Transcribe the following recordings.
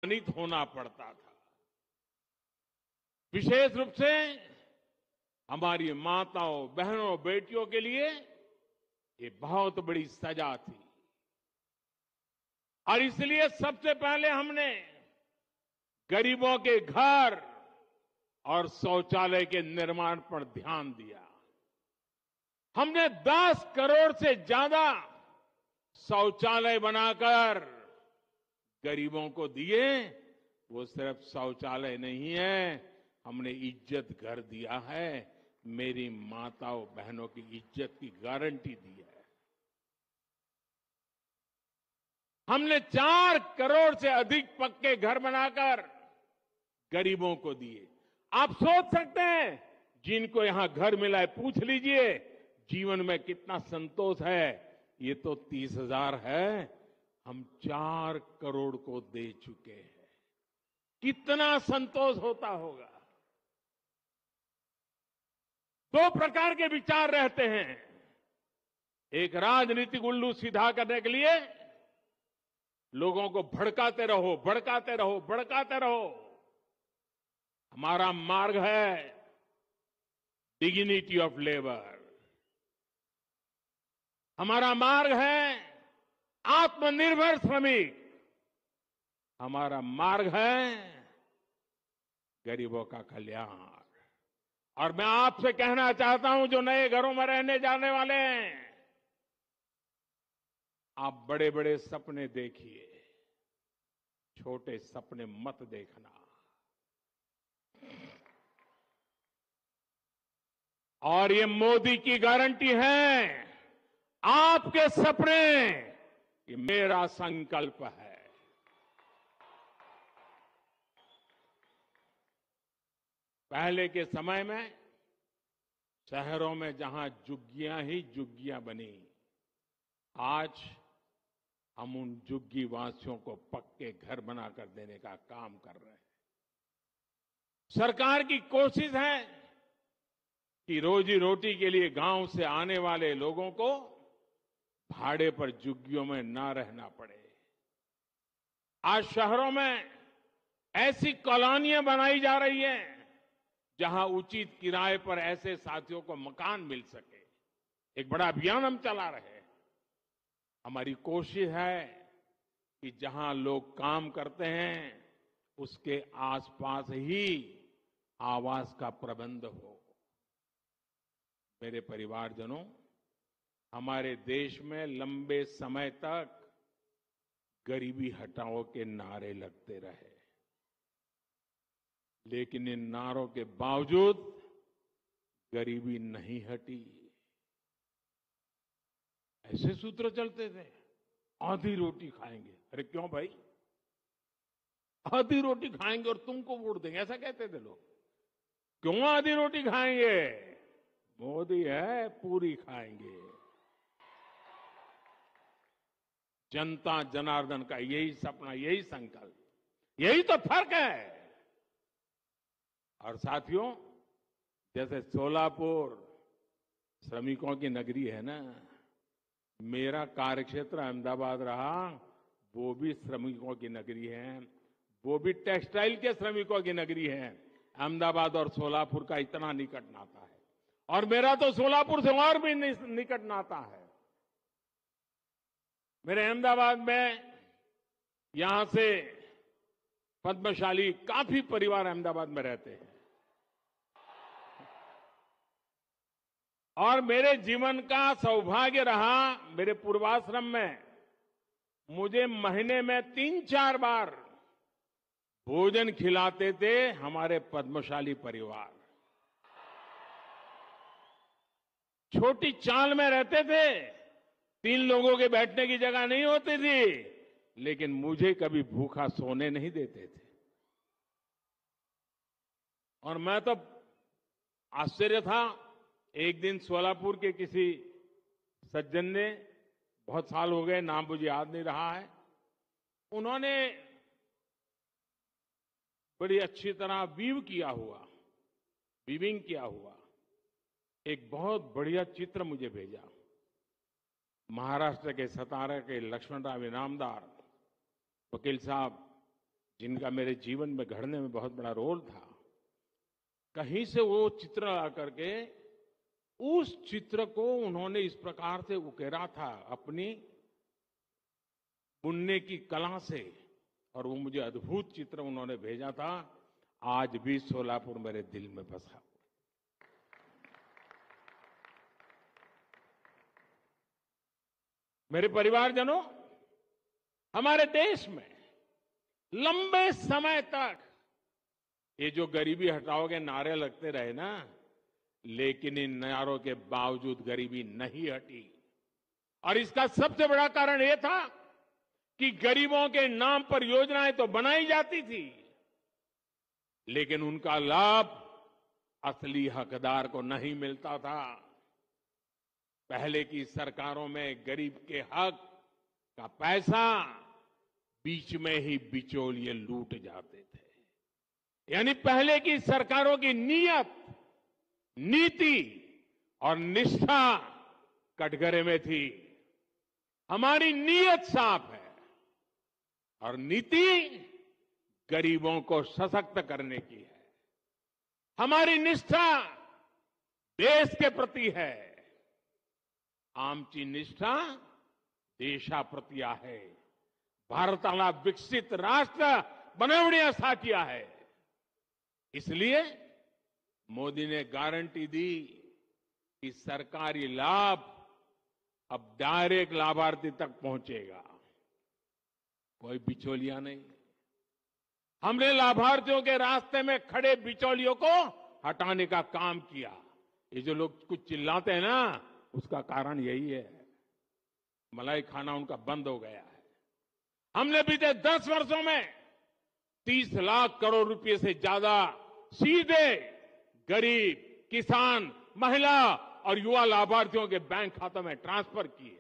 अपमानित होना पड़ता था। विशेष रूप से हमारी माताओं, बहनों, बेटियों के लिए ये बहुत बड़ी सजा थी और इसलिए सबसे पहले हमने गरीबों के घर और शौचालय के निर्माण पर ध्यान दिया। हमने 10 करोड़ से ज्यादा शौचालय बनाकर गरीबों को दिए। वो सिर्फ शौचालय नहीं है, हमने इज्जत घर दिया है, मेरी माताओं बहनों की इज्जत की गारंटी दी है। हमने 4 करोड़ से अधिक पक्के घर बनाकर गरीबों को दिए। आप सोच सकते हैं, जिनको यहां घर मिला है पूछ लीजिए जीवन में कितना संतोष है। ये तो 30,000 है, हम 4 करोड़ को दे चुके हैं। कितना संतोष होता होगा। 2 प्रकार के विचार रहते हैं। एक राजनीतिक उल्लू सीधा करने के लिए लोगों को भड़काते रहो, भड़काते रहो, भड़काते रहो। हमारा मार्ग है डिग्निटी ऑफ लेबर। हमारा मार्ग है आत्मनिर्भर श्रमिक। हमारा मार्ग है गरीबों का कल्याण। और मैं आपसे कहना चाहता हूं, जो नए घरों में रहने जाने वाले हैं, आप बड़े बड़े सपने देखिए, छोटे सपने मत देखना। और ये मोदी की गारंटी है, आपके सपने ये मेरा संकल्प है। पहले के समय में शहरों में जहां झुग्गियां ही झुग्गियां बनी, आज हम उन झुग्गी वासियों को पक्के घर बनाकर देने का काम कर रहे हैं। सरकार की कोशिश है कि रोजी रोटी के लिए गांव से आने वाले लोगों को भाड़े पर झुग्गियों में ना रहना पड़े। आज शहरों में ऐसी कॉलोनियां बनाई जा रही हैं जहां उचित किराए पर ऐसे साथियों को मकान मिल सके। एक बड़ा अभियान हम चला रहे हैं। हमारी कोशिश है कि जहां लोग काम करते हैं उसके आसपास ही आवास का प्रबंध हो। मेरे परिवारजनों, हमारे देश में लंबे समय तक गरीबी हटाओ के नारे लगते रहे, लेकिन इन नारों के बावजूद गरीबी नहीं हटी। ऐसे सूत्र चलते थे, आधी रोटी खाएंगे। अरे क्यों भाई, आधी रोटी खाएंगे और तुमको वोट देंगे, ऐसा कहते थे लोग। क्यों आधी रोटी खाएंगे, मोदी है पूरी खाएंगे। जनता जनार्दन का यही सपना, यही संकल्प, यही तो फर्क है। और साथियों, जैसे सोलापुर श्रमिकों की नगरी है ना, मेरा कार्यक्षेत्र अहमदाबाद रहा, वो भी श्रमिकों की नगरी है, वो भी टेक्सटाइल के श्रमिकों की नगरी है। अहमदाबाद और सोलापुर का इतना निकट नाता है, और मेरा तो सोलापुर से और भी निकट नाता है। मेरे अहमदाबाद में यहां से पद्मशाली काफी परिवार अहमदाबाद में रहते हैं। और मेरे जीवन का सौभाग्य रहा, मेरे पूर्वाश्रम में मुझे महीने में 3-4 बार भोजन खिलाते थे हमारे पद्मशाली परिवार। छोटी चाल में रहते थे, 3 लोगों के बैठने की जगह नहीं होती थी, लेकिन मुझे कभी भूखा सोने नहीं देते थे। और मैं तो आश्चर्य था, एक दिन सोलापुर के किसी सज्जन ने, बहुत साल हो गए, नाम मुझे याद नहीं रहा है, उन्होंने बड़ी अच्छी तरह वीविंग किया हुआ एक बहुत बढ़िया चित्र मुझे भेजा। महाराष्ट्र के सतारा के लक्ष्मणराव इनामदार वकील साहब जिनका मेरे जीवन में घड़ने में बहुत बड़ा रोल था, कहीं से वो चित्र आकर के उस चित्र को उन्होंने इस प्रकार से उकेरा था अपनी बुनने की कला से, और वो मुझे अद्भुत चित्र उन्होंने भेजा था। आज भी सोलापुर मेरे दिल में बसा। मेरे परिवारजनों, हमारे देश में लंबे समय तक ये जो गरीबी हटाओ के नारे लगते रहे ना, लेकिन इन नारों के बावजूद गरीबी नहीं हटी। और इसका सबसे बड़ा कारण यह था कि गरीबों के नाम पर योजनाएं तो बनाई जाती थी, लेकिन उनका लाभ असली हकदार को नहीं मिलता था। पहले की सरकारों में गरीब के हक का पैसा बीच में ही बिचौलिए लूट जाते थे। यानी पहले की सरकारों की नीयत, नीति और निष्ठा कटघरे में थी। हमारी नीयत साफ है और नीति गरीबों को सशक्त करने की है। हमारी निष्ठा देश के प्रति है। आमची निष्ठा देशाप्रती आहे। भारताला विकसित राष्ट्र बनवण्यासाठी आहे। इसलिए मोदी ने गारंटी दी कि सरकारी लाभ अब डायरेक्ट लाभार्थी तक पहुंचेगा, कोई बिचौलिया नहीं। हमने लाभार्थियों के रास्ते में खड़े बिचौलियों को हटाने का काम किया। ये जो लोग कुछ चिल्लाते हैं ना, उसका कारण यही है। मलाई खाना उनका बंद हो गया है। हमने बीते 10 वर्षों में 30 लाख करोड़ रुपए से ज्यादा सीधे गरीब, किसान, महिला और युवा लाभार्थियों के बैंक खातों में ट्रांसफर किए।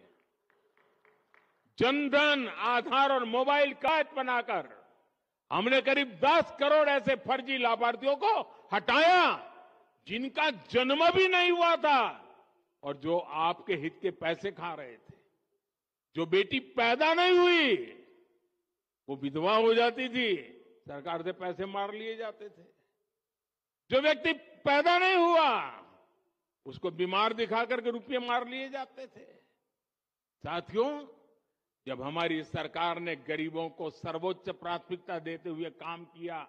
जनधन, आधार और मोबाइल कार्ड बनाकर हमने करीब 10 करोड़ ऐसे फर्जी लाभार्थियों को हटाया जिनका जन्म भी नहीं हुआ था और जो आपके हित के पैसे खा रहे थे। जो बेटी पैदा नहीं हुई, वो विधवा हो जाती थी, सरकार से पैसे मार लिए जाते थे। जो व्यक्ति पैदा नहीं हुआ, उसको बीमार दिखा करके रुपये मार लिए जाते थे। साथियों, जब हमारी सरकार ने गरीबों को सर्वोच्च प्राथमिकता देते हुए काम किया,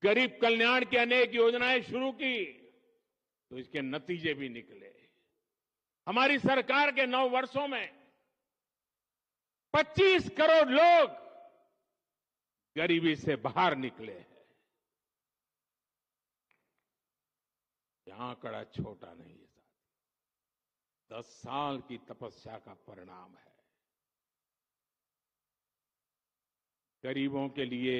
गरीब कल्याण की अनेक योजनाएं शुरू की, तो इसके नतीजे भी निकले। हमारी सरकार के 9 वर्षों में 25 करोड़ लोग गरीबी से बाहर निकले हैं। यह आंकड़ा छोटा नहीं है साथ, 10 साल की तपस्या का परिणाम है। गरीबों के लिए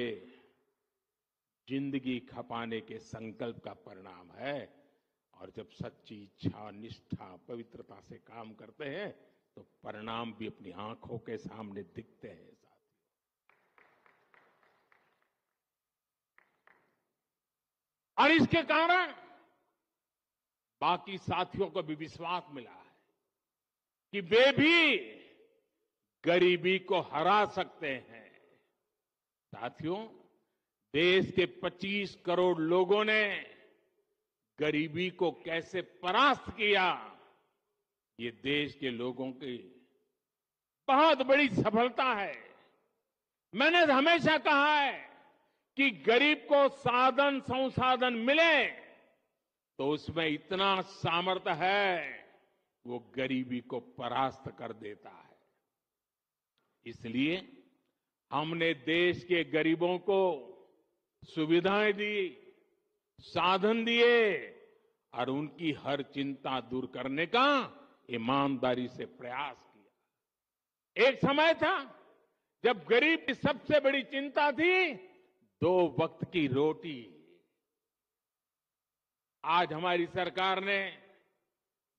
जिंदगी खपाने के संकल्प का परिणाम है। और जब सच्ची इच्छा, निष्ठा, पवित्रता से काम करते हैं तो परिणाम भी अपनी आंखों के सामने दिखते हैं साथियों। और इसके कारण बाकी साथियों को भी विश्वास मिला है कि वे भी गरीबी को हरा सकते हैं। साथियों, देश के 25 करोड़ लोगों ने गरीबी को कैसे परास्त किया, ये देश के लोगों की बहुत बड़ी सफलता है। मैंने हमेशा कहा है कि गरीब को साधन संसाधन मिले तो उसमें इतना सामर्थ्य है, वो गरीबी को परास्त कर देता है। इसलिए हमने देश के गरीबों को सुविधाएं दी, साधन दिए और उनकी हर चिंता दूर करने का ईमानदारी से प्रयास किया। एक समय था जब गरीब की सबसे बड़ी चिंता थी 2 वक्त की रोटी। आज हमारी सरकार ने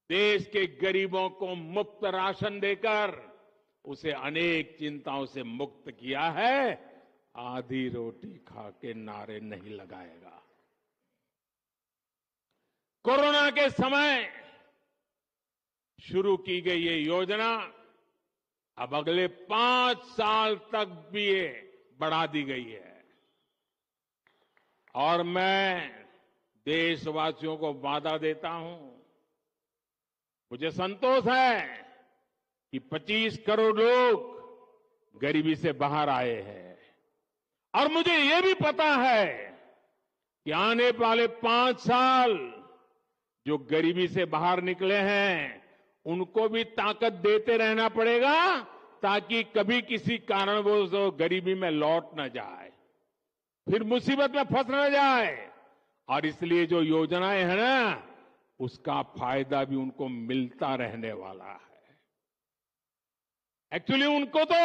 देश के गरीबों को मुफ्त राशन देकर उसे अनेक चिंताओं से मुक्त किया है। आधी रोटी खा के नारे नहीं लगाएगा। कोरोना के समय शुरू की गई ये योजना अब अगले 5 साल तक भी बढ़ा दी गई है। और मैं देशवासियों को वादा देता हूं, मुझे संतोष है कि 25 करोड़ लोग गरीबी से बाहर आए हैं। और मुझे ये भी पता है कि आने वाले 5 साल जो गरीबी से बाहर निकले हैं, उनको भी ताकत देते रहना पड़ेगा ताकि कभी किसी कारणवश वो गरीबी में लौट न जाए, फिर मुसीबत में फंस न जाए। और इसलिए जो योजनाएं हैं ना, उसका फायदा भी उनको मिलता रहने वाला है। एक्चुअली उनको तो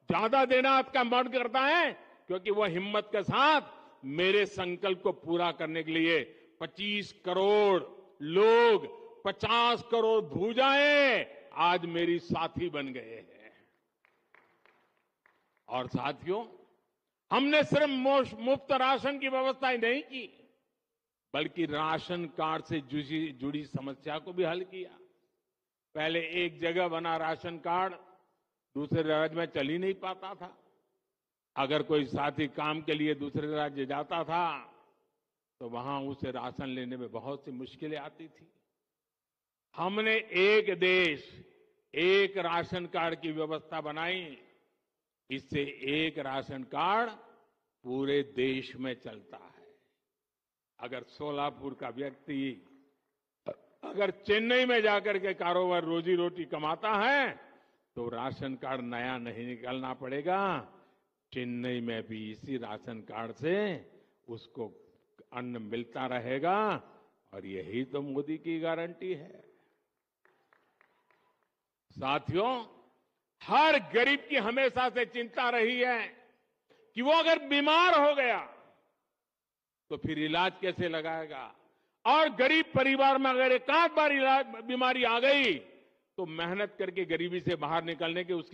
ज्यादा देना का मन करता है, क्योंकि वो हिम्मत के साथ मेरे संकल्प को पूरा करने के लिए 25 करोड़ लोग, 50 करोड़ भुजाएं आज मेरी साथी बन गए हैं। और साथियों, हमने सिर्फ मुफ्त राशन की व्यवस्था ही नहीं की, बल्कि राशन कार्ड से जुड़ी समस्या को भी हल किया। पहले एक जगह बना राशन कार्ड दूसरे राज्य में चल ही नहीं पाता था। अगर कोई साथी काम के लिए दूसरे राज्य जाता था तो वहां उसे राशन लेने में बहुत सी मुश्किलें आती थी। हमने एक देश एक राशन कार्ड की व्यवस्था बनाई। इससे एक राशन कार्ड पूरे देश में चलता है। अगर सोलापुर का व्यक्ति अगर चेन्नई में जाकर के कारोबार रोजी रोटी कमाता है तो राशन कार्ड नया नहीं निकालना पड़ेगा, चेन्नई में भी इसी राशन कार्ड से उसको अन्न मिलता रहेगा। और यही तो मोदी की गारंटी है। साथियों, हर गरीब की हमेशा से चिंता रही है कि वो अगर बीमार हो गया तो फिर इलाज कैसे लगाएगा। और गरीब परिवार में अगर एक आध बार बीमारी आ गई तो मेहनत करके गरीबी से बाहर निकलने के उसकी